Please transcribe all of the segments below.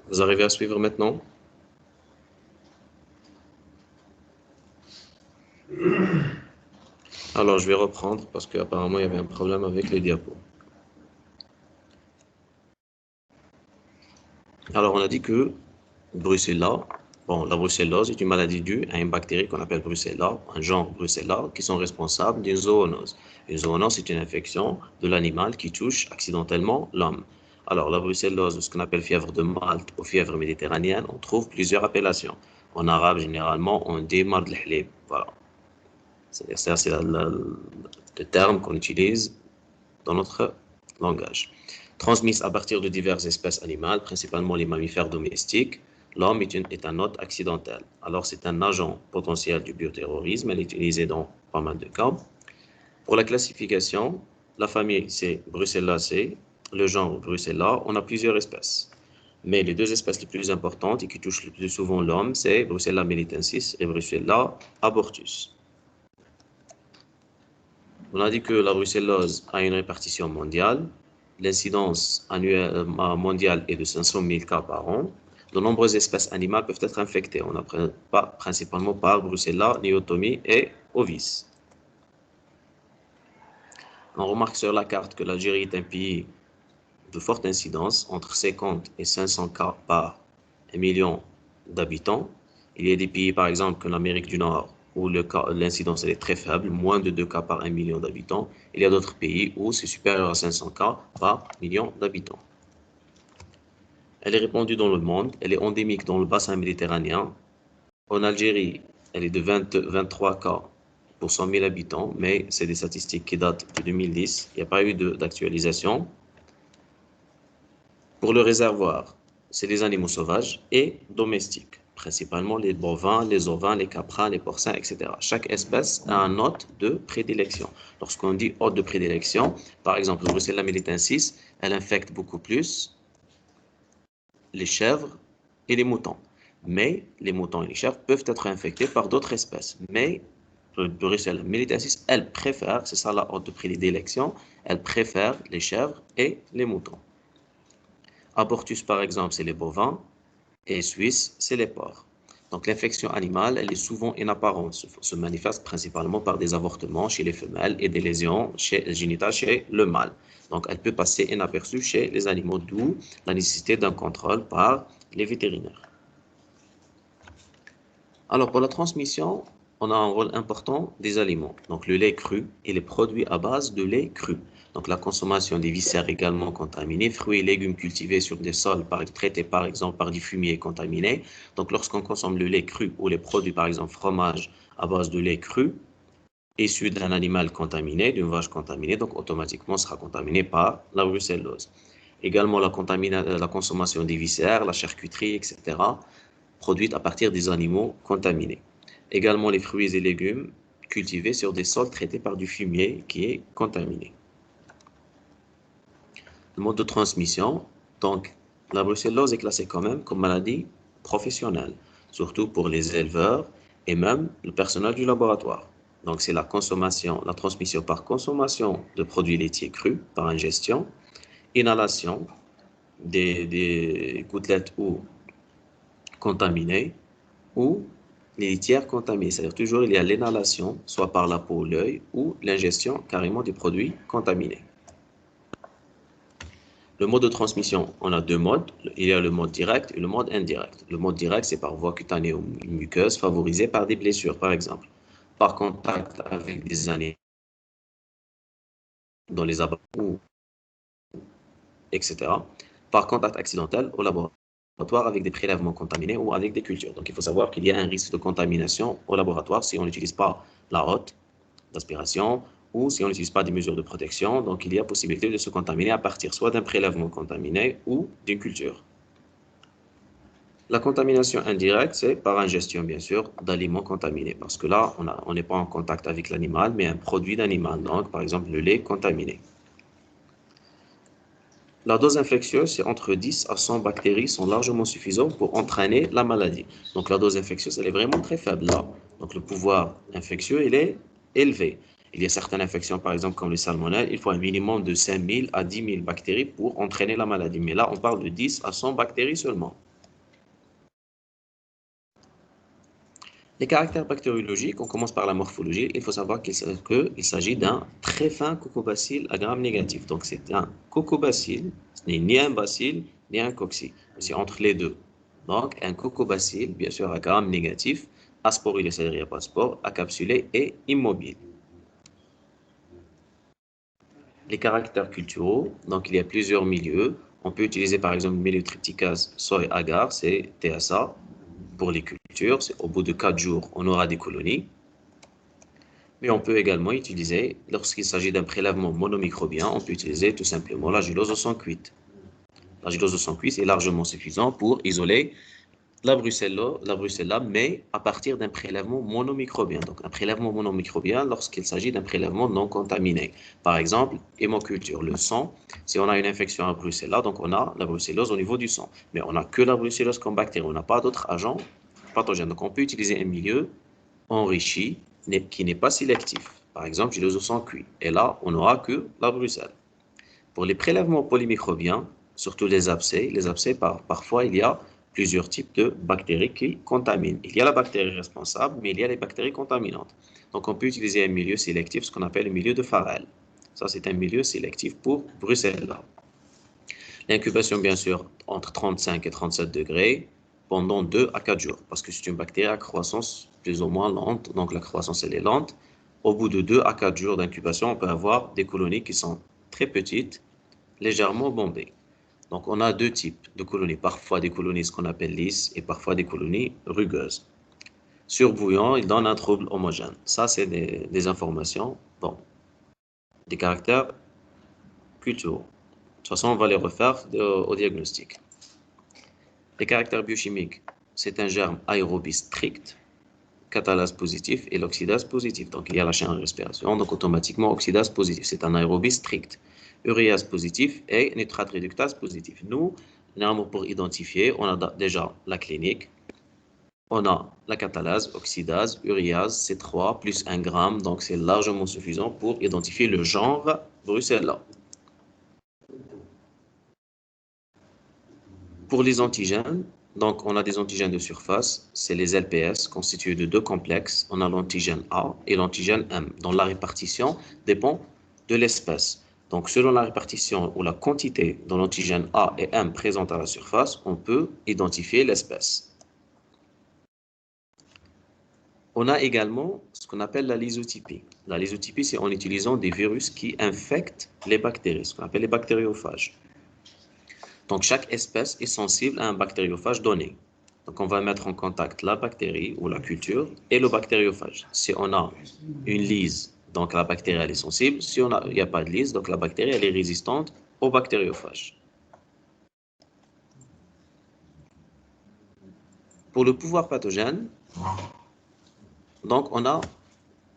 Vous arrivez à suivre maintenant? Alors, je vais reprendre parce qu'apparemment, il y avait un problème avec les diapos. Alors, on a dit que Brucella, la brucellose est une maladie due à une bactérie qu'on appelle Brucella, un genre Brucella, qui sont responsables d'une zoonose. Une zoonose, c'est une infection de l'animal qui touche accidentellement l'homme. Alors, la brucellose, ce qu'on appelle fièvre de Malte ou fièvre méditerranéenne, on trouve plusieurs appellations. En arabe, généralement, on dit mard al-hlib. Voilà. C'est le terme qu'on utilise dans notre langage. Transmise à partir de diverses espèces animales, principalement les mammifères domestiques, l'homme est un hôte accidentel. Alors c'est un agent potentiel du bioterrorisme, elle est utilisée dans pas mal de cas. Pour la classification, la famille c'est Brucellacées, le genre Brucella, on a plusieurs espèces. Mais les deux espèces les plus importantes et qui touchent le plus souvent l'homme, c'est Brucella melitensis et Brucella abortus. On a dit que la brucellose a une répartition mondiale. L'incidence annuelle mondiale est de 500 000 cas par an. De nombreuses espèces animales peuvent être infectées. On apprend principalement par Brucella, Neotomie et Ovis. On remarque sur la carte que l'Algérie est un pays de forte incidence, entre 50 et 500 cas par 1 million d'habitants. Il y a des pays, par exemple, comme l'Amérique du Nord, où l'incidence est très faible, moins de 2 cas par 1 million d'habitants. Il y a d'autres pays où c'est supérieur à 500 cas par million d'habitants. Elle est répandue dans le monde, elle est endémique dans le bassin méditerranéen. En Algérie, elle est de 23 cas pour 100 000 habitants, mais c'est des statistiques qui datent de 2010. Il n'y a pas eu d'actualisation. Pour le réservoir, c'est les animaux sauvages et domestiques, principalement les bovins, les ovins, les caprins, les porcins, etc. Chaque espèce a un hôte de prédilection. Lorsqu'on dit hôte de prédilection, par exemple, le Brucella melitensis, elle infecte beaucoup plus les chèvres et les moutons. Mais les moutons et les chèvres peuvent être infectés par d'autres espèces. Mais le Brucella melitensis, elle préfère, c'est ça la hôte de prédilection, elle préfère les chèvres et les moutons. Abortus, par exemple, c'est les bovins, et Suisse, c'est les porcs. Donc l'infection animale, elle est souvent inapparente, se manifeste principalement par des avortements chez les femelles et des lésions génitales chez le mâle. Donc elle peut passer inaperçue chez les animaux, d'où la nécessité d'un contrôle par les vétérinaires. Alors pour la transmission, on a un rôle important des aliments. Donc le lait cru et les produits à base de lait cru. Donc la consommation des viscères également contaminés, fruits et légumes cultivés sur des sols traités par exemple par des fumiers contaminés. Donc lorsqu'on consomme le lait cru ou les produits par exemple fromage à base de lait cru, issu d'un animal contaminé, d'une vache contaminée, donc automatiquement sera contaminé par la brucellose. Également la consommation des viscères, la charcuterie, etc., produites à partir des animaux contaminés. Également les fruits et légumes cultivés sur des sols traités par du fumier qui est contaminé. Le mode de transmission, donc la brucellose est classée quand même comme maladie professionnelle, surtout pour les éleveurs et même le personnel du laboratoire. Donc c'est la transmission par consommation de produits laitiers crus, par ingestion, inhalation des gouttelettes ou contaminées, ou les litières contaminées. C'est-à-dire toujours il y a l'inhalation, soit par la peau ou l'œil, ou l'ingestion carrément des produits contaminés. Le mode de transmission, on a deux modes. Il y a le mode direct et le mode indirect. Le mode direct, c'est par voie cutanée ou muqueuse, favorisée par des blessures, par exemple, par contact avec des animaux dans les abattoirs, etc. Par contact accidentel au laboratoire avec des prélèvements contaminés ou avec des cultures. Donc, il faut savoir qu'il y a un risque de contamination au laboratoire si on n'utilise pas la hotte d'aspiration ou si on n'utilise pas des mesures de protection. Donc, il y a possibilité de se contaminer à partir soit d'un prélèvement contaminé ou d'une culture. La contamination indirecte, c'est par ingestion, bien sûr, d'aliments contaminés. Parce que là, on n'est pas en contact avec l'animal, mais un produit d'animal. Donc, par exemple, le lait contaminé. La dose infectieuse, c'est entre 10 à 100 bactéries sont largement suffisantes pour entraîner la maladie. Donc la dose infectieuse, elle est vraiment très faible là. Donc le pouvoir infectieux, il est élevé. Il y a certaines infections, par exemple, comme les salmonelles, il faut un minimum de 5 000 à 10 000 bactéries pour entraîner la maladie. Mais là, on parle de 10 à 100 bactéries seulement. Les caractères bactériologiques, on commence par la morphologie. Il faut savoir qu'il s'agit d'un très fin cocobacille à gram négatif. Donc, c'est un cocobacille, ce n'est ni un bacille, ni un cocci. C'est entre les deux. Donc, un cocobacille, bien sûr, à gram négatif, asporulé, c'est-à-dire il n'y a pas de spore, acapsulé et immobile. Les caractères culturaux, donc il y a plusieurs milieux. On peut utiliser par exemple le milieu triticase soy agar, c'est TSA pour les cultures. Au bout de 4 jours, on aura des colonies. Mais on peut également utiliser, lorsqu'il s'agit d'un prélèvement monomicrobien, on peut utiliser tout simplement la gélose au sang cuite. La gélose au sang cuite est largement suffisant pour isoler la brucella, mais à partir d'un prélèvement monomicrobien. Donc, un prélèvement monomicrobien lorsqu'il s'agit d'un prélèvement non contaminé. Par exemple, hémoculture, le sang. Si on a une infection à brucella, donc on a la brucellose au niveau du sang. Mais on n'a que la brucellose comme bactérie. On n'a pas d'autres agents pathogènes. Donc, on peut utiliser un milieu enrichi qui n'est pas sélectif. Par exemple, gélose au sang cuit. Et là, on n'aura que la brucelle. Pour les prélèvements polymicrobiens, surtout les abcès, parfois, il y a plusieurs types de bactéries qui contaminent. Il y a la bactérie responsable, mais il y a les bactéries contaminantes. Donc, on peut utiliser un milieu sélectif, ce qu'on appelle le milieu de Farrell. Ça, c'est un milieu sélectif pour Bruxella. L'incubation, bien sûr, entre 35 et 37 degrés pendant 2 à 4 jours, parce que c'est une bactérie à croissance plus ou moins lente, donc la croissance, elle est lente. Au bout de 2 à 4 jours d'incubation, on peut avoir des colonies qui sont très petites, légèrement bombées. Donc, on a deux types de colonies. Parfois des colonies, ce qu'on appelle lisses, et parfois des colonies rugueuses. Surbouillant, il donne un trouble homogène. Ça, c'est des informations, bon, des caractères culturaux. De toute façon, on va les refaire au diagnostic. Les caractères biochimiques, c'est un germe aérobie strict, catalase positif et l'oxydase positif. Donc, il y a la chaîne de respiration, donc automatiquement oxydase positif. C'est un aérobie strict. Uréase positif et nitrate réductase positif. Nous, néanmoins, pour identifier, on a déjà la clinique. On a la catalase, oxydase, uréase, C3, plus 1 gramme. Donc, c'est largement suffisant pour identifier le genre Bruxella. Pour les antigènes, donc on a des antigènes de surface, c'est les LPS constitués de deux complexes. On a l'antigène A et l'antigène M, dont la répartition dépend de l'espèce. Donc selon la répartition ou la quantité de l'antigène A et M présente à la surface, on peut identifier l'espèce. On a également ce qu'on appelle la lysotypie. La lysotypie, c'est en utilisant des virus qui infectent les bactéries, ce qu'on appelle les bactériophages. Donc, chaque espèce est sensible à un bactériophage donné. Donc, on va mettre en contact la bactérie ou la culture et le bactériophage. Si on a une lyse, donc la bactérie elle est sensible. Si il n'y a pas de lyse, donc la bactérie elle est résistante au bactériophage. Pour le pouvoir pathogène, donc on a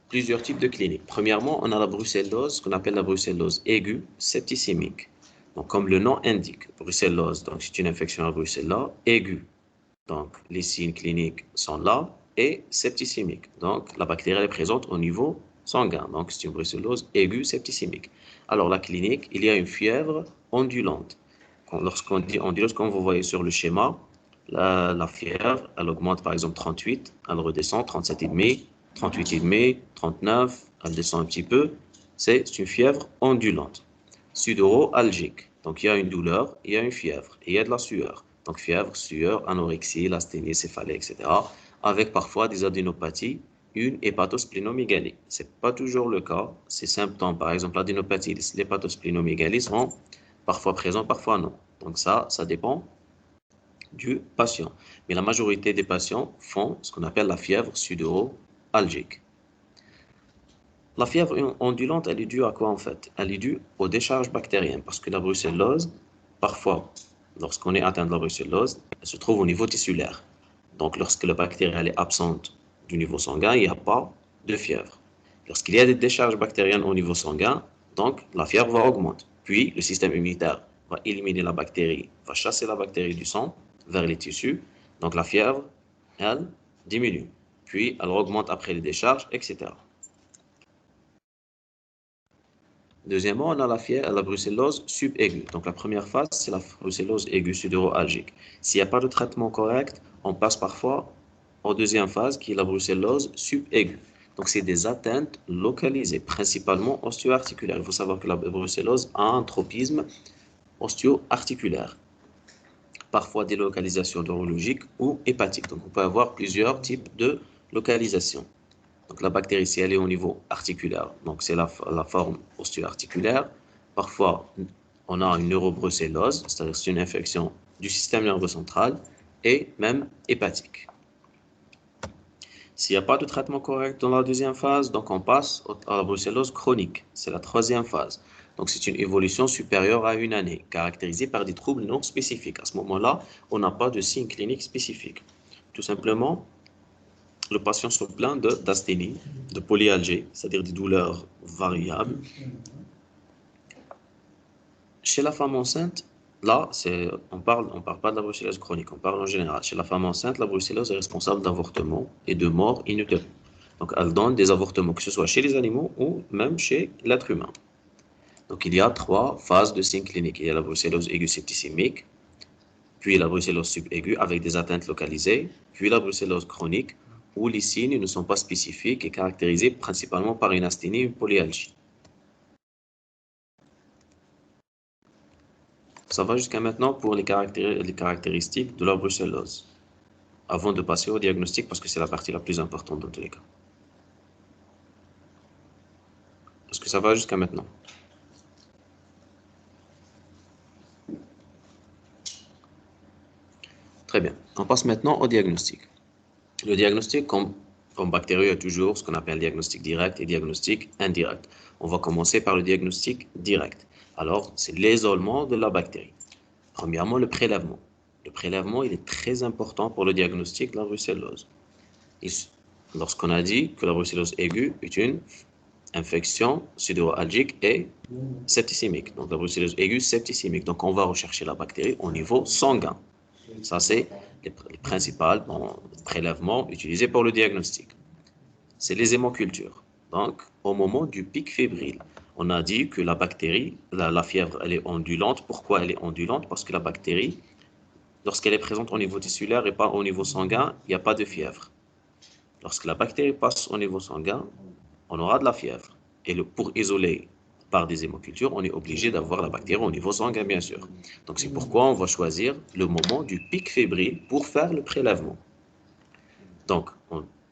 plusieurs types de cliniques. Premièrement, on a la brucellose, ce qu'on appelle la brucellose aiguë septicémique. Donc, comme le nom indique, brucellose, donc c'est une infection à brucella aiguë. Donc, les signes cliniques sont là et septicémique. Donc, la bactérie est présente au niveau sanguin. Donc, c'est une brucellose aiguë septicémique. Alors, la clinique, il y a une fièvre ondulante. Lorsqu'on dit ondulante, comme vous voyez sur le schéma, la fièvre, elle augmente par exemple 38, elle redescend 37,5, 38,5, 39, elle descend un petit peu. C'est une fièvre ondulante. Sudoro-algique. Donc, il y a une douleur, il y a une fièvre, et il y a de la sueur. Donc, fièvre, sueur, anorexie, l'asthénie, céphalée, etc. Avec parfois des adénopathies, une hépatosplénomégalie. Ce n'est pas toujours le cas. Ces symptômes, par exemple, l'adénopathie, l'hépatosplénomégalie sont parfois présents, parfois non. Donc, ça dépend du patient. Mais la majorité des patients font ce qu'on appelle la fièvre sudoro-algique. La fièvre ondulante, elle est due à quoi en fait? Elle est due aux décharges bactériennes parce que la brucellose, parfois, lorsqu'on est atteint de la brucellose, elle se trouve au niveau tissulaire. Donc, lorsque la bactérie elle est absente du niveau sanguin, il n'y a pas de fièvre. Lorsqu'il y a des décharges bactériennes au niveau sanguin, donc la fièvre va augmenter. Puis, le système immunitaire va éliminer la bactérie, va chasser la bactérie du sang vers les tissus. Donc, la fièvre, elle, diminue. Puis, elle augmente après les décharges, etc. Deuxièmement, on a la brucellose subaiguë. Donc, la première phase, c'est la brucellose aiguë sudoro-algique. S'il n'y a pas de traitement correct, on passe parfois en deuxième phase, qui est la brucellose subaiguë. Donc, c'est des atteintes localisées, principalement osteo-articulaires. Il faut savoir que la brucellose a un tropisme osteo-articulaire, parfois des localisations neurologiques ou hépatiques. Donc, on peut avoir plusieurs types de localisations. Donc, la bactérie, si elle est au niveau articulaire, donc c'est la forme osteo-articulaire. Parfois, on a une neurobrucellose, c'est-à-dire c'est une infection du système nerveux central et même hépatique. S'il n'y a pas de traitement correct dans la deuxième phase, donc on passe à la brucellose chronique. C'est la troisième phase. Donc c'est une évolution supérieure à une année, caractérisée par des troubles non spécifiques. À ce moment-là, on n'a pas de signes cliniques spécifiques. Tout simplement, le patient se plaint d'asthénie, de polyalgie, c'est-à-dire des douleurs variables. Chez la femme enceinte, là, on parle pas de la brucellose chronique, on parle en général. Chez la femme enceinte, la brucellose est responsable d'avortements et de morts in utero. Donc, elle donne des avortements, que ce soit chez les animaux ou même chez l'être humain. Donc, il y a 3 phases de signes cliniques. Il y a la brucellose aiguë septicémique, puis la brucellose subaiguë avec des atteintes localisées, puis la brucellose chronique, où les signes ne sont pas spécifiques et caractérisés principalement par une asthénie et une polyalgie. Ça va jusqu'à maintenant pour les caractéristiques de la brucellose, avant de passer au diagnostic, parce que c'est la partie la plus importante dans tous les cas. Est-ce que ça va jusqu'à maintenant? Très bien. On passe maintenant au diagnostic. Le diagnostic, comme bactérie, il y a toujours ce qu'on appelle diagnostic direct et diagnostic indirect. On va commencer par le diagnostic direct. Alors, c'est l'isolement de la bactérie. Premièrement, le prélèvement. Le prélèvement, il est très important pour le diagnostic de la brucellose. Lorsqu'on a dit que la brucellose aiguë est une infection pseudo-algique et septicémique. Donc, la brucellose aiguë septicémique. Donc, on va rechercher la bactérie au niveau sanguin. Ça, c'est les principaux prélèvements utilisés pour le diagnostic. C'est les hémocultures. Donc, au moment du pic fébrile, on a dit que la bactérie, la fièvre, elle est ondulante. Pourquoi elle est ondulante? Parce que la bactérie, lorsqu'elle est présente au niveau tissulaire et pas au niveau sanguin, il n'y a pas de fièvre. Lorsque la bactérie passe au niveau sanguin, on aura de la fièvre. Et pour isoler par des hémocultures, on est obligé d'avoir la bactérie au niveau sanguin, bien sûr. Donc, c'est pourquoi on va choisir le moment du pic fébrile pour faire le prélèvement. Donc,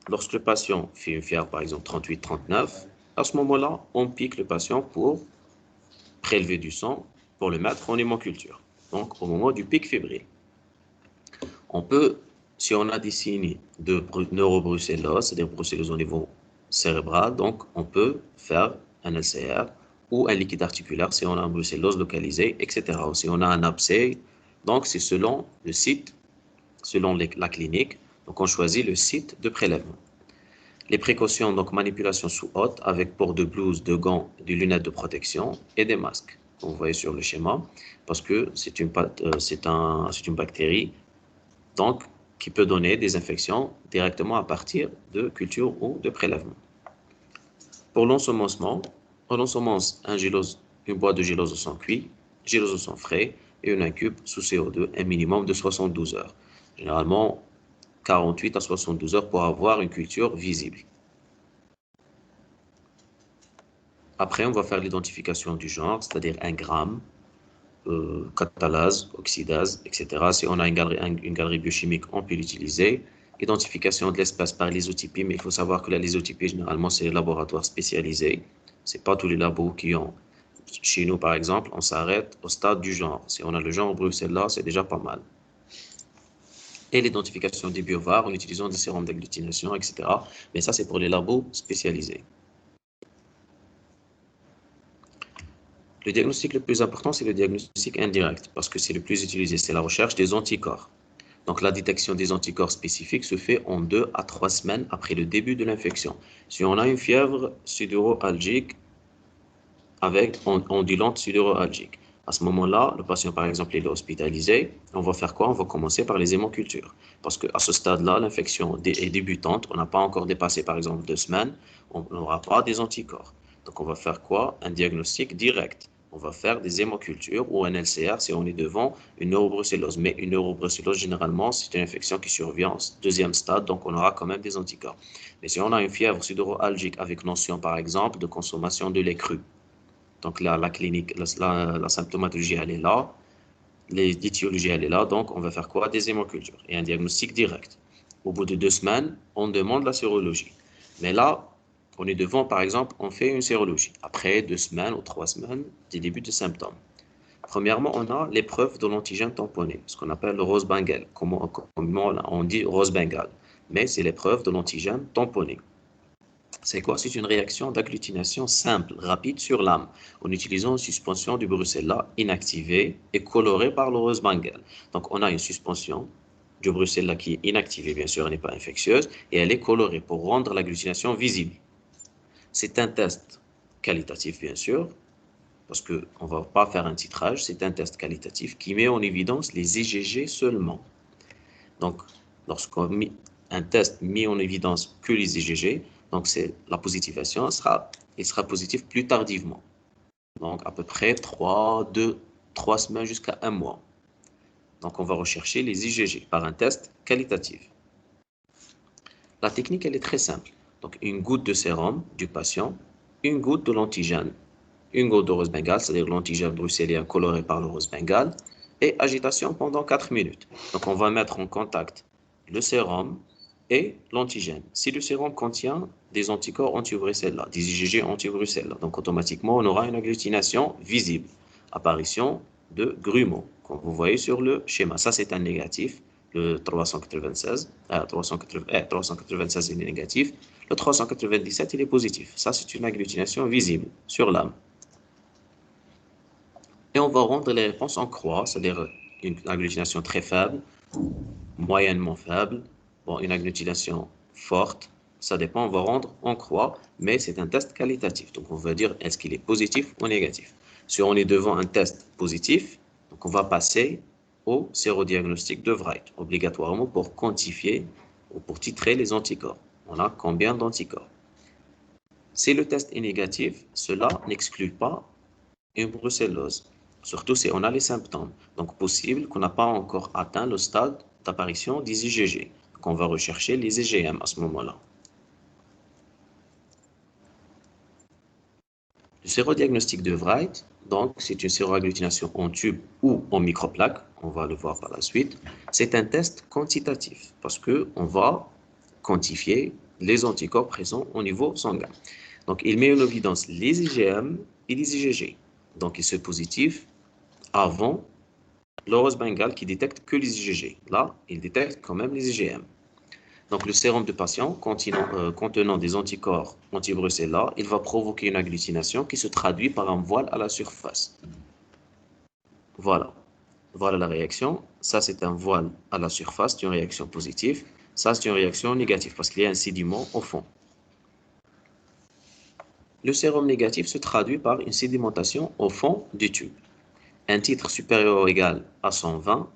lorsque le patient fait une fièvre, par exemple 38-39, à ce moment-là, on pique le patient pour prélever du sang, pour le mettre en hémoculture. Donc, au moment du pic fébrile. On peut, si on a des signes de neurobrucellose, c'est-à-dire brucellose au niveau cérébral, donc on peut faire un LCR ou un liquide articulaire si on a une brucellose localisée, etc. Ou si on a un abcès, donc c'est selon le site, selon la clinique, donc on choisit le site de prélèvement. Les précautions, donc manipulation sous hôte avec port de blouse, de gants, des lunettes de protection et des masques. Vous voyez sur le schéma, parce que c'est une bactérie donc qui peut donner des infections directement à partir de culture ou de prélèvement. Pour l'ensemencement, on ensemence une boîte de gélose au sang cuit, gélose au sang frais et une incube sous CO2, un minimum de 72 heures. Généralement, 48 à 72 heures pour avoir une culture visible. Après, on va faire l'identification du genre, c'est-à-dire un gramme, catalase, oxydase, etc. Si on a une galerie biochimique, on peut l'utiliser. Identification de l'espèce par l'ésotypie, mais il faut savoir que la l'ésotypie, généralement, c'est les laboratoires spécialisés. Ce n'est pas tous les labos qui ont. Chez nous, par exemple, on s'arrête au stade du genre. Si on a le genre Bruxelles, c'est déjà pas mal. Et l'identification des biovars en utilisant des sérums d'agglutination, etc. Mais ça, c'est pour les labos spécialisés. Le diagnostic le plus important, c'est le diagnostic indirect, parce que c'est le plus utilisé, c'est la recherche des anticorps. Donc, la détection des anticorps spécifiques se fait en 2 à 3 semaines après le début de l'infection. Si on a une fièvre sudoroalgique avec ondulante sudoroalgique, à ce moment-là, le patient, par exemple, il est hospitalisé, on va faire quoi? On va commencer par les hémocultures. Parce qu'à ce stade-là, l'infection est débutante, on n'a pas encore dépassé, par exemple, 2 semaines, on n'aura pas des anticorps. Donc, on va faire quoi? Un diagnostic direct. On va faire des hémocultures ou un LCR si on est devant une neurobrucellose. Mais une neurobrucellose, généralement, c'est une infection qui survient en deuxième stade, donc on aura quand même des anticorps. Mais si on a une fièvre sudoralgique avec notion, par exemple, de consommation de lait cru, donc là, la clinique, la symptomatologie, elle est là, l'étiologie, elle est là, donc on va faire quoi? Des hémocultures et un diagnostic direct. Au bout de 2 semaines, on demande la sérologie. Mais là, on est devant, par exemple, on fait une sérologie. Après 2 semaines ou 3 semaines des débuts de symptômes. Premièrement, on a l'épreuve de l'antigène tamponné, ce qu'on appelle le rose bengal. Comment on dit rose bengal? Mais c'est l'épreuve de l'antigène tamponné. C'est quoi? C'est une réaction d'agglutination simple, rapide sur l'âme, en utilisant une suspension du brucella inactivée et colorée par le rose bengal. Donc, on a une suspension du brucella qui est inactivée, bien sûr, elle n'est pas infectieuse, et elle est colorée pour rendre l'agglutination visible. C'est un test qualitatif, bien sûr, parce qu'on ne va pas faire un titrage, c'est un test qualitatif qui met en évidence les IgG seulement. Donc, lorsqu'on met un test met en évidence que les IgG, donc la positivation sera positive plus tardivement. Donc, à peu près 3 semaines jusqu'à 1 mois. Donc, on va rechercher les IgG par un test qualitatif. La technique, elle est très simple. Donc, une goutte de sérum du patient, une goutte de l'antigène, une goutte de rose bengal, c'est-à-dire l'antigène bruxellien coloré par le rose bengal, et agitation pendant 4 minutes. Donc, on va mettre en contact le sérum et l'antigène. Si le sérum contient des anticorps anti-Bruxella, des IgG anti-Bruxella, donc automatiquement, on aura une agglutination visible, apparition de grumeaux, comme vous voyez sur le schéma. Ça, c'est un négatif. Le 396, 396 est négatif. Le 397, il est positif. Ça, c'est une agglutination visible sur l'âme. Et on va rendre les réponses en croix, c'est-à-dire une agglutination très faible, moyennement faible, bon, une agglutination forte, ça dépend, on va rendre en croix, mais c'est un test qualitatif. Donc on va dire est-ce qu'il est positif ou négatif. Si on est devant un test positif, donc on va passer au sérodiagnostic de Wright, obligatoirement pour quantifier ou pour titrer les anticorps. On a combien d'anticorps? Si le test est négatif, cela n'exclut pas une brucellose, surtout si on a les symptômes. Donc, possible qu'on n'a pas encore atteint le stade d'apparition des IgG. Donc, on va rechercher les IgM à ce moment-là. Le sérodiagnostic de Wright, donc, c'est une séroagglutination en tube ou en microplaque. On va le voir par la suite. C'est un test quantitatif parce qu'on va quantifier les anticorps présents au niveau sanguin. Donc, il met en évidence les IgM et les IgG. Donc, ils sont positifs avant le rose bengal qui détecte que les IgG. Là, il détecte quand même les IgM. Donc, le sérum de patient contenant des anticorps anti-Brucella, il va provoquer une agglutination qui se traduit par un voile à la surface. Voilà. Voilà la réaction. Ça, c'est un voile à la surface, c'est une réaction positive. Ça, c'est une réaction négative parce qu'il y a un sédiment au fond. Le sérum négatif se traduit par une sédimentation au fond du tube. Un titre supérieur ou égal à 120,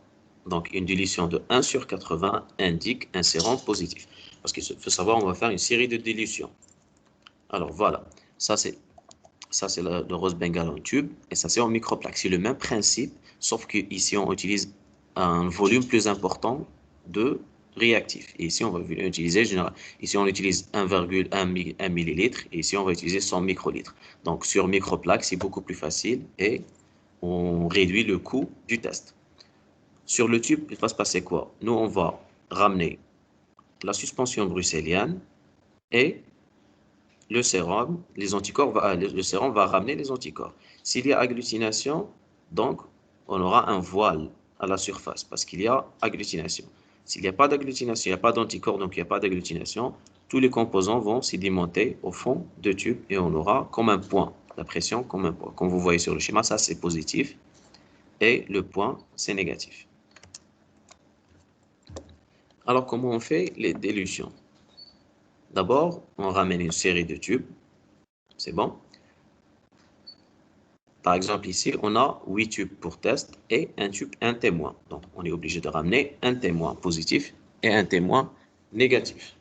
donc une dilution de 1 sur 80 indique un sérum positif. Parce qu'il faut savoir, on va faire une série de dilutions. Alors voilà, ça c'est le rose bengal en tube et ça c'est en microplaque. C'est le même principe, sauf qu'ici on utilise un volume plus important de réactif. Et ici on va utiliser, ici on utilise 1,1 millilitre et ici on va utiliser 100 microlitres. Donc sur microplaque c'est beaucoup plus facile et on réduit le coût du test. Sur le tube, il va se passer quoi? Nous, on va ramener la suspension bruxellienne et le sérum, le sérum va ramener les anticorps. S'il y a agglutination, donc, on aura un voile à la surface parce qu'il y a agglutination. S'il n'y a pas d'agglutination, il n'y a pas d'anticorps, donc il n'y a pas d'agglutination, tous les composants vont sédimenter au fond du tube et on aura comme un point, la pression comme un point. Comme vous voyez sur le schéma, ça c'est positif et le point c'est négatif. Alors, comment on fait les dilutions? D'abord, on ramène une série de tubes. C'est bon. Par exemple, ici, on a 8 tubes pour test et un témoin. Donc, on est obligé de ramener un témoin positif et un témoin négatif.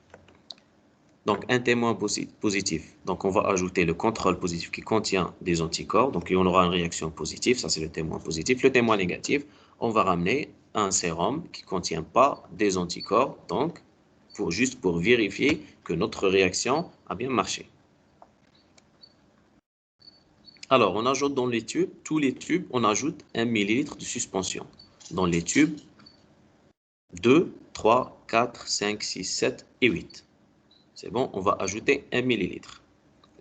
Donc, un témoin positif. Donc, on va ajouter le contrôle positif qui contient des anticorps. Donc, on aura une réaction positive. Ça, c'est le témoin positif. Le témoin négatif, on va ramener un sérum qui ne contient pas des anticorps. Donc, juste pour vérifier que notre réaction a bien marché. Alors, on ajoute dans les tubes, tous les tubes, on ajoute 1 millilitre de suspension. Dans les tubes 2, 3, 4, 5, 6, 7 et 8. C'est bon, on va ajouter 1 millilitre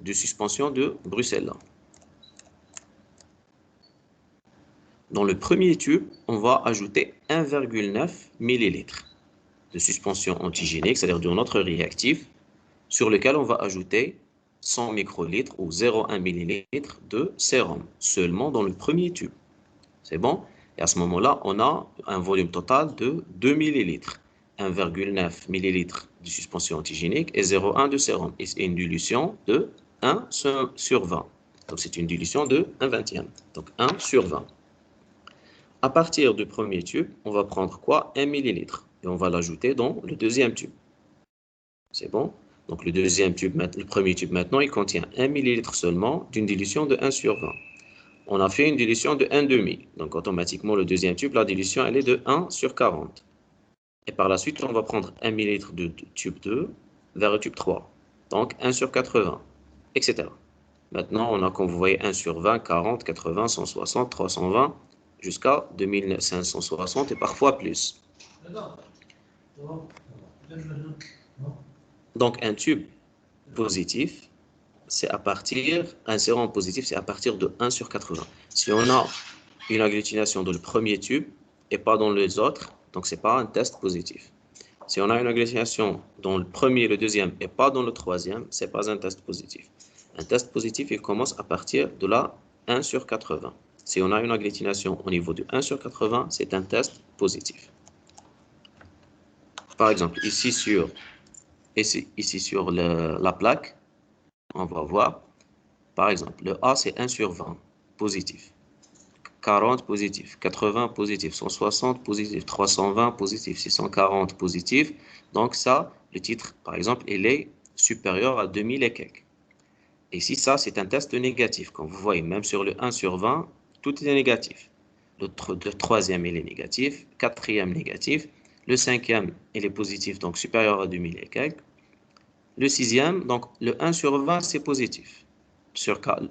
de suspension de Brucella. Dans le premier tube, on va ajouter 1,9 millilitre de suspension antigénique, c'est-à-dire de notre réactif, sur lequel on va ajouter 100 microlitres ou 0,1 millilitre de sérum, seulement dans le premier tube. C'est bon? Et à ce moment-là, on a un volume total de 2 millilitres. 1,9 millilitres de suspension antigénique et 0,1 de sérum. Et c'est une dilution de 1 sur 20. Donc, c'est une dilution de 1/20. Donc, 1 sur 20. À partir du premier tube, on va prendre quoi? 1 millilitre. Et on va l'ajouter dans le deuxième tube. C'est bon? Donc, le premier tube maintenant, il contient 1 millilitre seulement d'une dilution de 1 sur 20. On a fait une dilution de 1,5. Donc, automatiquement, le deuxième tube, la dilution, elle est de 1 sur 40. Et par la suite, on va prendre 1 millilitre de tube 2 vers le tube 3. Donc, 1 sur 80, etc. Maintenant, on a, comme vous voyez, 1 sur 20, 40, 80, 160, 320, jusqu'à 2560 et parfois plus. Donc, un tube positif, un sérum positif, c'est à partir de 1 sur 80. Si on a une agglutination dans le premier tube et pas dans les autres, donc ce n'est pas un test positif. Si on a une agglutination dans le premier et le deuxième et pas dans le troisième, ce n'est pas un test positif. Un test positif, il commence à partir de la 1 sur 80. Si on a une agglutination au niveau de 1 sur 80, c'est un test positif. Par exemple, ici sur la plaque, on va voir, par exemple, le A, c'est 1 sur 20, positif. 40 positif, 80 positif, 160 positif, 320 positif, 640 positif. Donc ça, le titre, par exemple, il est supérieur à 2000 et quelques. Et si ça, c'est un test négatif, comme vous voyez, même sur le 1 sur 20, tout est négatif. Le troisième, il est négatif, quatrième négatif, le cinquième, il est positif, donc supérieur à 2000 et quelques. Le sixième, donc le 1 sur 20, c'est positif.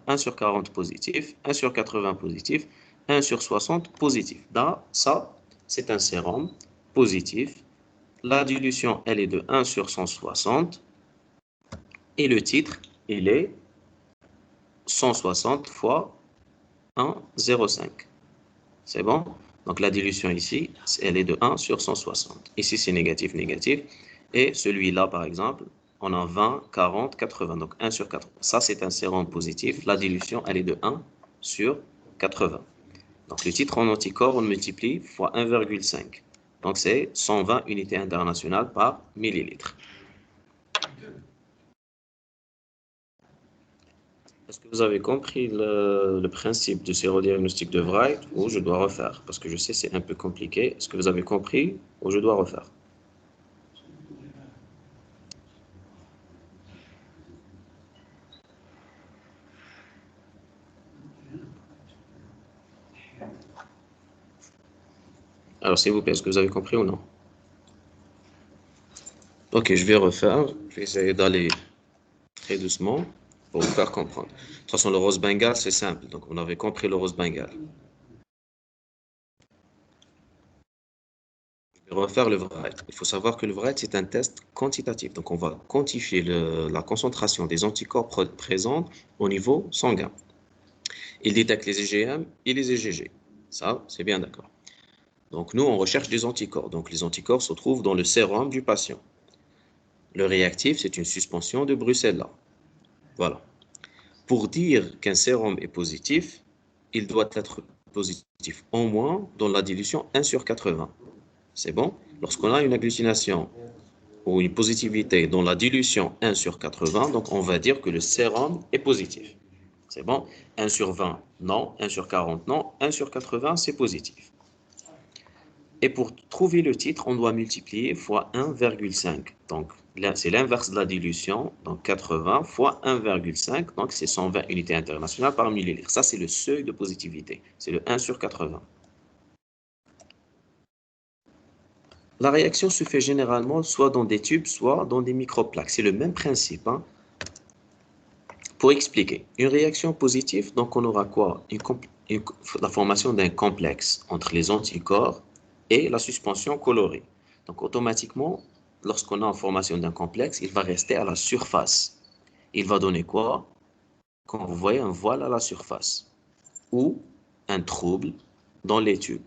1 sur 40 positif, 1 sur 80 positif, 1 sur 60 positif. Là, ça, c'est un sérum positif. La dilution, elle est de 1 sur 160. Et le titre, il est 160 fois 1,05. C'est bon? Donc la dilution ici, elle est de 1 sur 160. Ici, c'est négatif, négatif. Et celui-là, par exemple, on a 20, 40, 80. Donc 1 sur 80. Ça, c'est un sérum positif. La dilution, elle est de 1 sur 80. Donc le titre en anticorps, on multiplie fois 1,5. Donc c'est 120 unités internationales par millilitre. Est-ce que vous avez compris le principe du sérodiagnostic de Wright ou je dois refaire? Parce que je sais c'est un peu compliqué. Est-ce que vous avez compris ou je dois refaire? Alors s'il vous plaît, est-ce que vous avez compris ou non? Ok, je vais refaire. Je vais essayer d'aller très doucement pour vous faire comprendre. De toute façon, le rose bengal, c'est simple. Donc on avait compris le rose bengal. Refaire le Wright. Il faut savoir que le Wright, c'est un test quantitatif. Donc, on va quantifier la concentration des anticorps présents au niveau sanguin. Il détecte les IgM et les IgG. Ça, c'est bien d'accord. Donc, nous, on recherche des anticorps. Donc, les anticorps se trouvent dans le sérum du patient. Le réactif, c'est une suspension de Brucella. Voilà. Pour dire qu'un sérum est positif, il doit être positif au moins dans la dilution 1 sur 80. C'est bon? Lorsqu'on a une agglutination ou une positivité dans la dilution 1 sur 80, donc on va dire que le sérum est positif. C'est bon? 1 sur 20, non. 1 sur 40, non. 1 sur 80, c'est positif. Et pour trouver le titre, on doit multiplier fois 1,5. Donc, c'est l'inverse de la dilution, donc 80 fois 1,5, donc c'est 120 unités internationales par millilitre. Ça, c'est le seuil de positivité, c'est le 1 sur 80. La réaction se fait généralement soit dans des tubes, soit dans des microplaques. C'est le même principe, hein. Pour expliquer, une réaction positive, donc on aura quoi? La formation d'un complexe entre les anticorps et la suspension colorée. Donc automatiquement, lorsqu'on a une formation d'un complexe, il va rester à la surface. Il va donner quoi? Quand vous voyez un voile à la surface ou un trouble dans les tubes.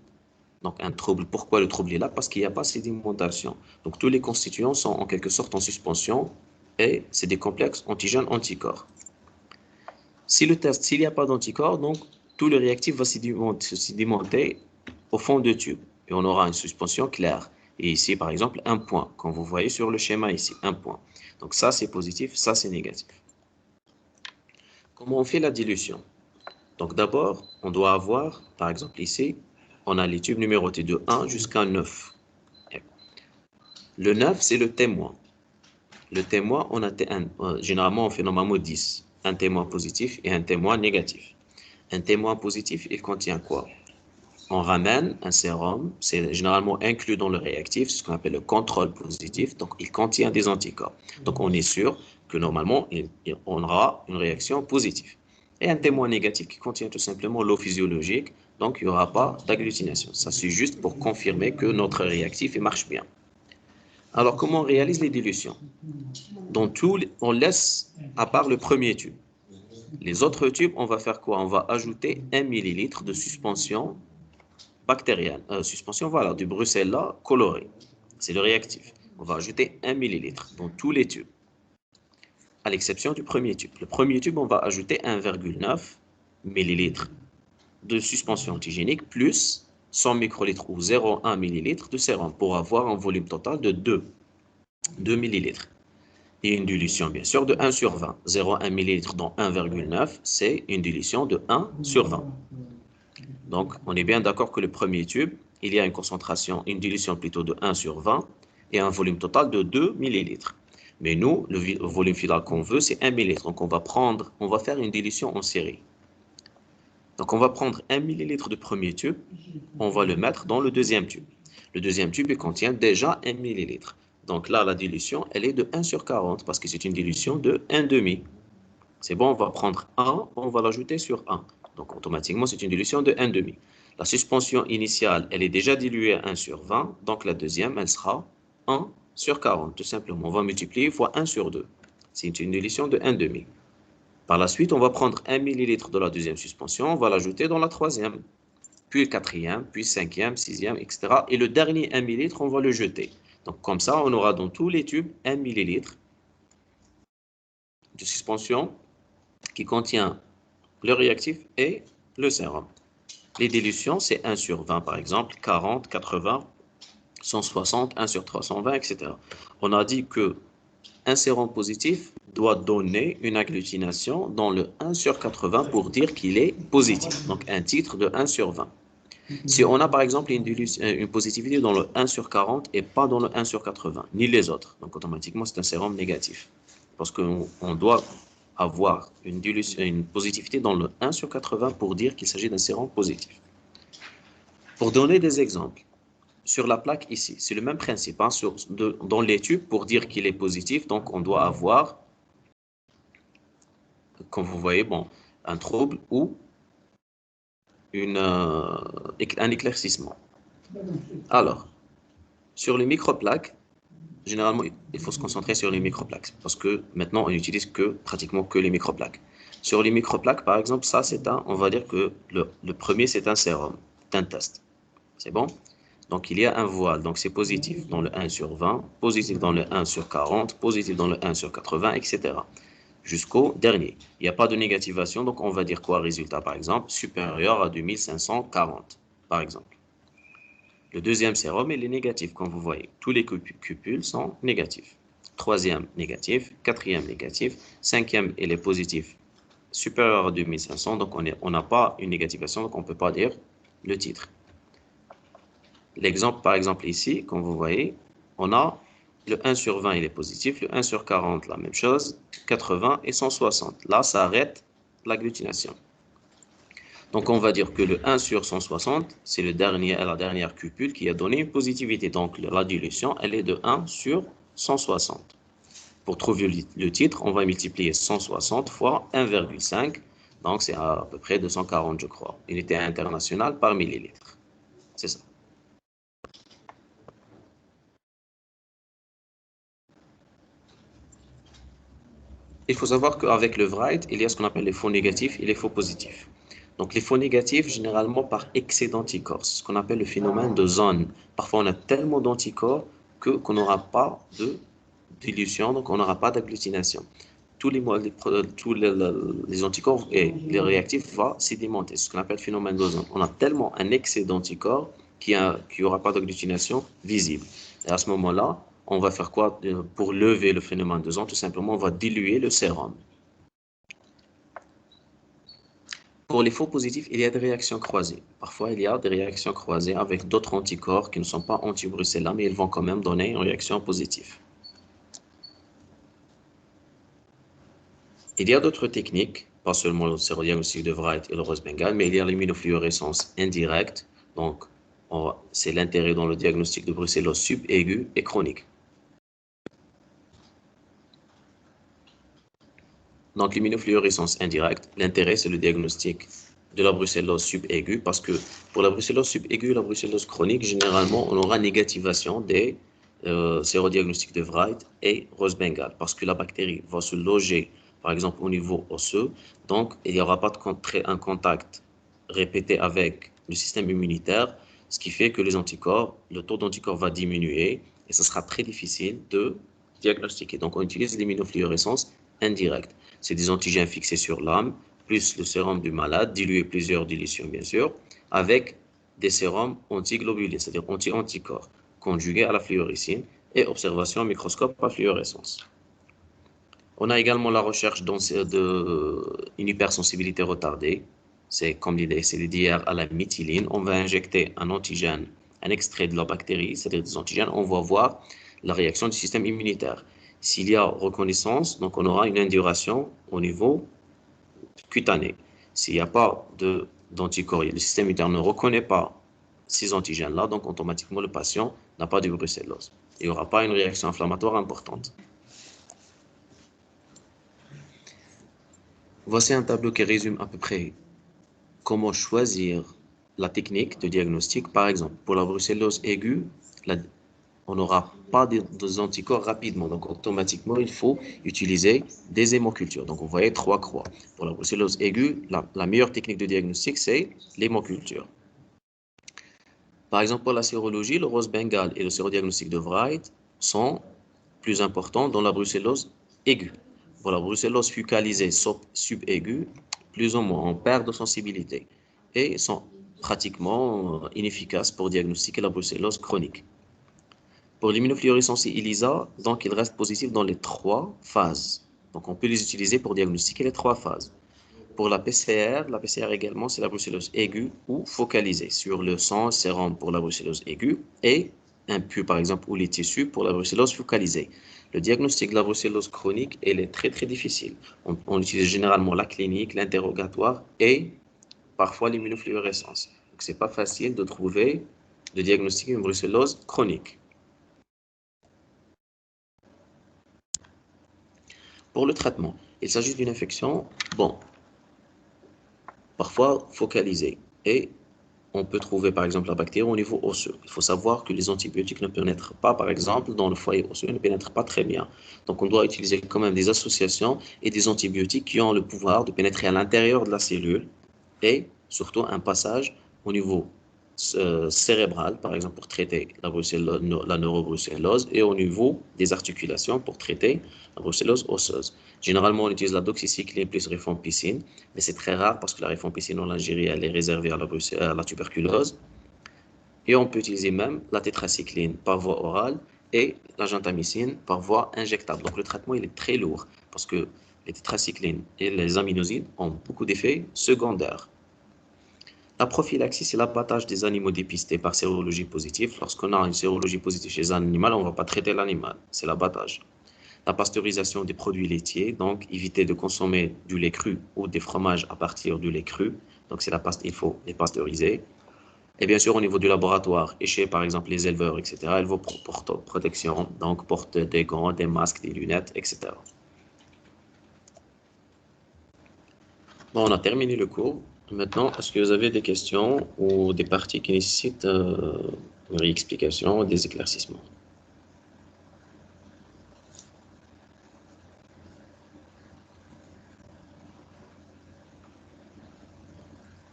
Donc un trouble, pourquoi le trouble est là? Parce qu'il n'y a pas sédimentation. Donc tous les constituants sont en quelque sorte en suspension et c'est des complexes antigènes-anticorps. Si le test, s'il n'y a pas d'anticorps, donc tout le réactif va se sédimenter au fond du tube et on aura une suspension claire. Et ici, par exemple, un point, comme vous voyez sur le schéma ici, un point. Donc ça, c'est positif, ça, c'est négatif. Comment on fait la dilution? Donc d'abord, on doit avoir, par exemple ici, on a les tubes numérotés de 1 jusqu'à 9. Le 9, c'est le témoin. Le témoin, généralement, on fait normalement 10. Un témoin positif et un témoin négatif. Un témoin positif, il contient quoi? On ramène un sérum, c'est généralement inclus dans le réactif, c'est ce qu'on appelle le contrôle positif, donc il contient des anticorps. Donc on est sûr que normalement, on aura une réaction positive. Et un témoin négatif qui contient tout simplement l'eau physiologique, donc il n'y aura pas d'agglutination. Ça, c'est juste pour confirmer que notre réactif il marche bien. Alors, comment on réalise les dilutions? Dans tout, on laisse à part le premier tube. Les autres tubes, on va faire quoi? On va ajouter 1 millilitre de suspension bactérienne. Suspension, voilà, du Brucella coloré. C'est le réactif. On va ajouter 1 millilitre dans tous les tubes, à l'exception du premier tube. Le premier tube, on va ajouter 1,9 millilitre de suspension antigénique plus 100 microlitres ou 0,1 millilitre de sérum pour avoir un volume total de 2 millilitres. Et une dilution, bien sûr, de 1 sur 20. 0,1 millilitre dans 1,9, c'est une dilution de 1 sur 20. Donc, on est bien d'accord que le premier tube, il y a une concentration, une dilution plutôt de 1 sur 20 et un volume total de 2 millilitres. Mais nous, le volume final qu'on veut, c'est 1 millilitre. Donc, on va faire une dilution en série. Donc, on va prendre 1 millilitre de premier tube, on va le mettre dans le deuxième tube. Le deuxième tube, il contient déjà 1 millilitre. Donc là, la dilution, elle est de 1 sur 40 parce que c'est une dilution de 1,5. C'est bon, on va prendre 1, on va l'ajouter sur 1. Donc automatiquement, c'est une dilution de 1,5. La suspension initiale, elle est déjà diluée à 1 sur 20. Donc la deuxième, elle sera 1 sur 40, tout simplement. On va multiplier fois 1 sur 2. C'est une dilution de 1,5. Par la suite, on va prendre 1 millilitre de la deuxième suspension, on va l'ajouter dans la troisième, puis le quatrième, puis cinquième, sixième, etc. Et le dernier 1 millilitre, on va le jeter. Donc comme ça, on aura dans tous les tubes 1 millilitre de suspension qui contient le réactif et le sérum. Les dilutions, c'est 1 sur 20 par exemple, 40, 80, 160, 1 sur 320, etc. On a dit que un sérum positif doit donner une agglutination dans le 1 sur 80 pour dire qu'il est positif. Donc un titre de 1 sur 20. Si on a par exemple une positivité dans le 1 sur 40 et pas dans le 1 sur 80, ni les autres, donc automatiquement c'est un sérum négatif. Parce qu'on doit avoir une positivité dans le 1 sur 80 pour dire qu'il s'agit d'un sérum positif. Pour donner des exemples, sur la plaque ici, c'est le même principe. Hein, dans les tubes, pour dire qu'il est positif, donc on doit avoir, comme vous voyez, bon, un trouble ou un éclaircissement. Alors, sur les microplaques, généralement, il faut se concentrer sur les microplaques parce que maintenant, on n'utilise pratiquement que les microplaques. Sur les microplaques, par exemple, ça, on va dire que le premier, c'est un sérum, un test. C'est bon? Donc, il y a un voile, donc c'est positif dans le 1 sur 20, positif dans le 1 sur 40, positif dans le 1 sur 80, etc. Jusqu'au dernier. Il n'y a pas de négativation, donc on va dire quoi, résultat, par exemple, supérieur à 2540, par exemple. Le deuxième sérum, il est négatif, comme vous voyez. Tous les cupules sont négatifs. Troisième, négatif. Quatrième, négatif. Cinquième, il est positif, supérieur à 2500, donc on n'a pas une négativation, donc on ne peut pas dire le titre. L'exemple, par exemple, ici, comme vous voyez, on a Le 1 sur 20, il est positif. Le 1 sur 40, la même chose. 80 et 160. Là, ça arrête l'agglutination. Donc, on va dire que le 1 sur 160, c'est la dernière cupule qui a donné une positivité. Donc, la dilution, elle est de 1 sur 160. Pour trouver le titre, on va multiplier 160 fois 1,5. Donc, c'est à peu près 240, je crois. Unité internationale par millilitre. C'est ça. Il faut savoir qu'avec le Wright, il y a ce qu'on appelle les faux négatifs et les faux positifs. Donc, les faux négatifs, généralement par excès d'anticorps, ce qu'on appelle le phénomène de zone. Parfois, on a tellement d'anticorps qu'on n'aura pas de dilution, donc on n'aura pas d'agglutination. Les anticorps et les réactifs vont sédimenter, ce qu'on appelle le phénomène de zone. On a tellement un excès d'anticorps qu'il n'y aura pas d'agglutination visible. Et à ce moment-là, on va faire quoi pour lever le phénomène de zone? Tout simplement, on va diluer le sérum. Pour les faux positifs, il y a des réactions croisées. Parfois, il y a des réactions croisées avec d'autres anticorps qui ne sont pas anti-Brucella, mais ils vont quand même donner une réaction positive. Il y a d'autres techniques, pas seulement le sérodiagnostic de Wright et le Rose-Bengale, mais il y a l'immunofluorescence indirecte. Donc, c'est l'intérêt dans le diagnostic de brucellose subaiguë et chronique. Donc, l'immunofluorescence indirecte, l'intérêt, c'est le diagnostic de la brucellose subaiguë, parce que pour la brucellose subaiguë et la brucellose chronique, généralement, on aura négativation des sérodiagnostics de Wright et Rose-Bengale, parce que la bactérie va se loger, par exemple, au niveau osseux, donc il n'y aura pas un contact répété avec le système immunitaire, ce qui fait que le taux d'anticorps va diminuer, et ce sera très difficile de diagnostiquer. Donc, on utilise l'immunofluorescence indirecte. C'est des antigènes fixés sur l'âme, plus le sérum du malade, dilué plusieurs dilutions bien sûr, avec des sérums antiglobulés, c'est-à-dire anti-anticorps, conjugués à la fluoricine et observation au microscope par fluorescence. On a également la recherche d'une hypersensibilité retardée, c'est comme c'est l'IDR à la méthyline. On va injecter un antigène, un extrait de la bactérie, c'est-à-dire des antigènes, on va voir la réaction du système immunitaire. S'il y a reconnaissance, donc on aura une induration au niveau cutané. S'il n'y a pas d'anticorps, le système immunitaire ne reconnaît pas ces antigènes-là, donc automatiquement le patient n'a pas de brucellose. Il n'y aura pas une réaction inflammatoire importante. Voici un tableau qui résume à peu près comment choisir la technique de diagnostic. Par exemple, pour la brucellose aiguë, on n'aura pas des anticorps rapidement. Donc, automatiquement, il faut utiliser des hémocultures. Donc, vous voyez 3 croix. Pour la brucellose aiguë, la meilleure technique de diagnostic, c'est l'hémoculture. Par exemple, pour la sérologie, le Rose-Bengale et le sérodiagnostic de Wright sont plus importants dans la brucellose aiguë. Pour la brucellose focalisée subaiguë, plus ou moins, on perd de sensibilité et sont pratiquement inefficaces pour diagnostiquer la brucellose chronique. Pour l'immunofluorescence ELISA, donc il reste positif dans les 3 phases. Donc on peut les utiliser pour diagnostiquer les 3 phases. Pour la PCR également, c'est la brucellose aiguë ou focalisée sur le sang, sérum pour la brucellose aiguë et impur par exemple ou les tissus pour la brucellose focalisée. Le diagnostic de la brucellose chronique, elle est très très difficile. On utilise généralement la clinique, l'interrogatoire et parfois l'immunofluorescence. Donc c'est pas facile de trouver, de diagnostiquer une brucellose chronique. Pour le traitement, il s'agit d'une infection, parfois focalisée. Et on peut trouver par exemple la bactérie au niveau osseux. Il faut savoir que les antibiotiques ne pénètrent pas, par exemple, dans le foyer osseux, ne pénètrent pas très bien. Donc on doit utiliser quand même des associations et des antibiotiques qui ont le pouvoir de pénétrer à l'intérieur de la cellule et surtout un passage au niveau cérébral, par exemple pour traiter la neurobrucellose et au niveau des articulations pour traiter la brucellose osseuse. Généralement, on utilise la doxycycline plus rifampicine, mais c'est très rare parce que la rifampicine en Algérie, elle est réservée à la tuberculose. Et on peut utiliser même la tétracycline par voie orale et la gentamicine par voie injectable. Donc le traitement, il est très lourd parce que les tétracyclines et les aminosides ont beaucoup d'effets secondaires. La prophylaxie, c'est l'abattage des animaux dépistés par sérologie positive. Lorsqu'on a une sérologie positive chez un animal, on ne va pas traiter l'animal, c'est l'abattage. La pasteurisation des produits laitiers, donc éviter de consommer du lait cru ou des fromages à partir du lait cru. Donc il faut les pasteuriser. Et bien sûr, au niveau du laboratoire, et chez par exemple les éleveurs, etc., il faut protection, donc porte des gants, des masques, des lunettes, etc. Bon, on a terminé le cours. Maintenant, est-ce que vous avez des questions ou des parties qui nécessitent une réexplication ou des éclaircissements?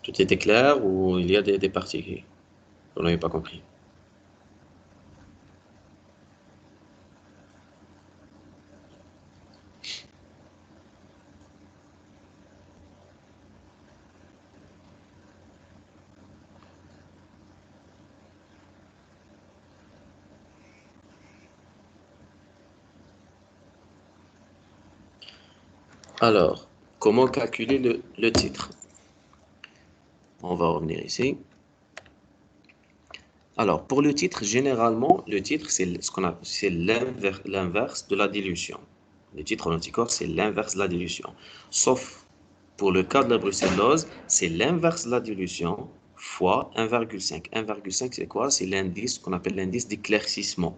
Tout était clair ou il y a des parties que vous n'avez pas compris? Alors, comment calculer le titre? On va revenir ici. Alors, pour le titre, généralement, le titre, c'est ce qu'on a, c'est l'inverse de la dilution. Le titre en anticorps, c'est l'inverse de la dilution. Sauf pour le cas de la brucellose, c'est l'inverse de la dilution fois 1,5. 1,5, c'est quoi? C'est l'indice qu'on appelle l'indice d'éclaircissement.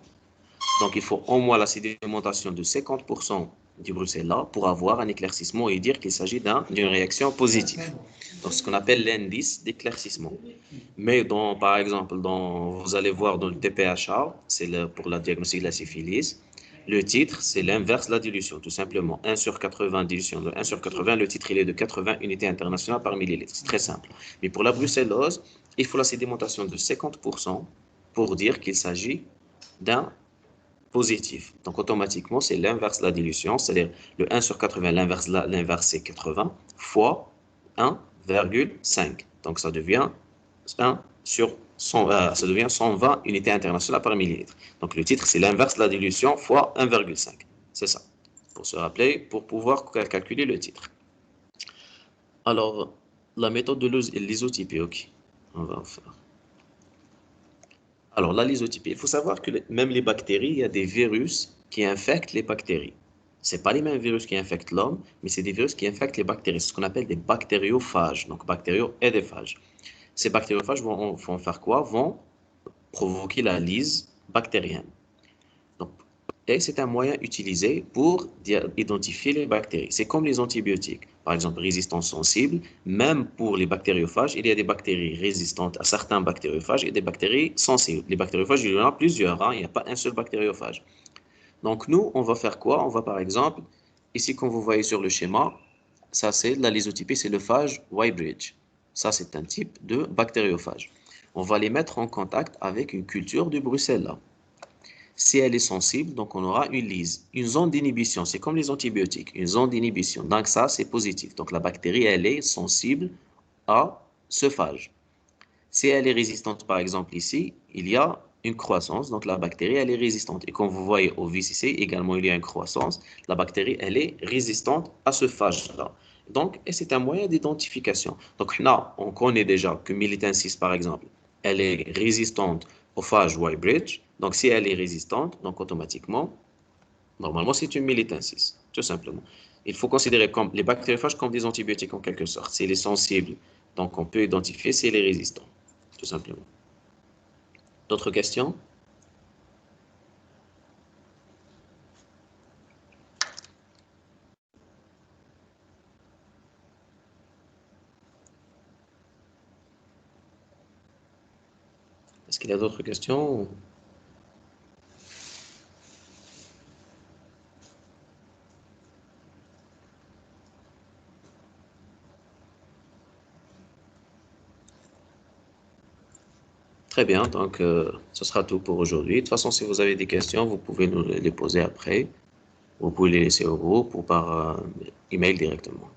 Donc, il faut au moins la sédimentation de 50% du brucella pour avoir un éclaircissement et dire qu'il s'agit d'une réaction positive. Donc, ce qu'on appelle l'indice d'éclaircissement. Mais par exemple, vous allez voir dans le TPHA, pour la diagnostic de la syphilis, le titre, c'est l'inverse de la dilution, tout simplement. 1 sur 80, dilution de 1 sur 80, le titre, il est de 80 unités internationales par millilitre. C'est très simple. Mais pour la brucellose, il faut la sédimentation de 50% pour dire qu'il s'agit d'un positif. Donc, automatiquement, c'est l'inverse de la dilution, c'est-à-dire le 1 sur 80, l'inverse c'est 80, fois 1,5. Donc, ça devient 1 sur 100, ça devient 120 unités internationales par millilitre. Donc, le titre, c'est l'inverse de la dilution fois 1,5. C'est ça. Pour se rappeler, pour pouvoir calculer le titre. Alors, la méthode de l'isotypie, ok. On va en faire. Alors, la lysotypie, il faut savoir que même les bactéries, il y a des virus qui infectent les bactéries. Ce pas les mêmes virus qui infectent l'homme, mais c'est des virus qui infectent les bactéries. C'est ce qu'on appelle des bactériophages, donc bactériaux et des phages. Ces bactériophages vont faire quoi? Vont provoquer la lyse bactérienne. Donc, et c'est un moyen utilisé pour identifier les bactéries. C'est comme les antibiotiques. Par exemple, résistance sensible, même pour les bactériophages, il y a des bactéries résistantes à certains bactériophages et des bactéries sensibles. Les bactériophages, il y en a plusieurs, hein, il n'y a pas un seul bactériophage. Donc, nous, on va faire quoi? On va, par exemple, ici, comme vous voyez sur le schéma, ça, c'est la lysotypie, c'est le phage Weybrich. Ça, c'est un type de bactériophage. On va les mettre en contact avec une culture du Bruxelles. Si elle est sensible, donc on aura une lyse. Une zone d'inhibition, c'est comme les antibiotiques, une zone d'inhibition. Donc ça, c'est positif. Donc la bactérie, elle est sensible à ce phage. Si elle est résistante, par exemple ici, il y a une croissance, donc la bactérie, elle est résistante. Et comme vous voyez au vis ici, également, il y a une croissance. La bactérie, elle est résistante à ce phage-là. Donc, et c'est un moyen d'identification. Donc là, on connaît déjà que militensis, par exemple, elle est résistante au phage Weybrich. Donc, si elle est résistante, donc automatiquement, normalement, c'est une militensis, tout simplement. Il faut considérer comme les bactériophages comme des antibiotiques en quelque sorte. S'il est sensible, donc on peut identifier s'il est résistant, tout simplement. D'autres questions? Est-ce qu'il y a d'autres questions? Très bien, donc ce sera tout pour aujourd'hui. De toute façon, si vous avez des questions, vous pouvez nous les poser après. Vous pouvez les laisser au groupe ou par email directement.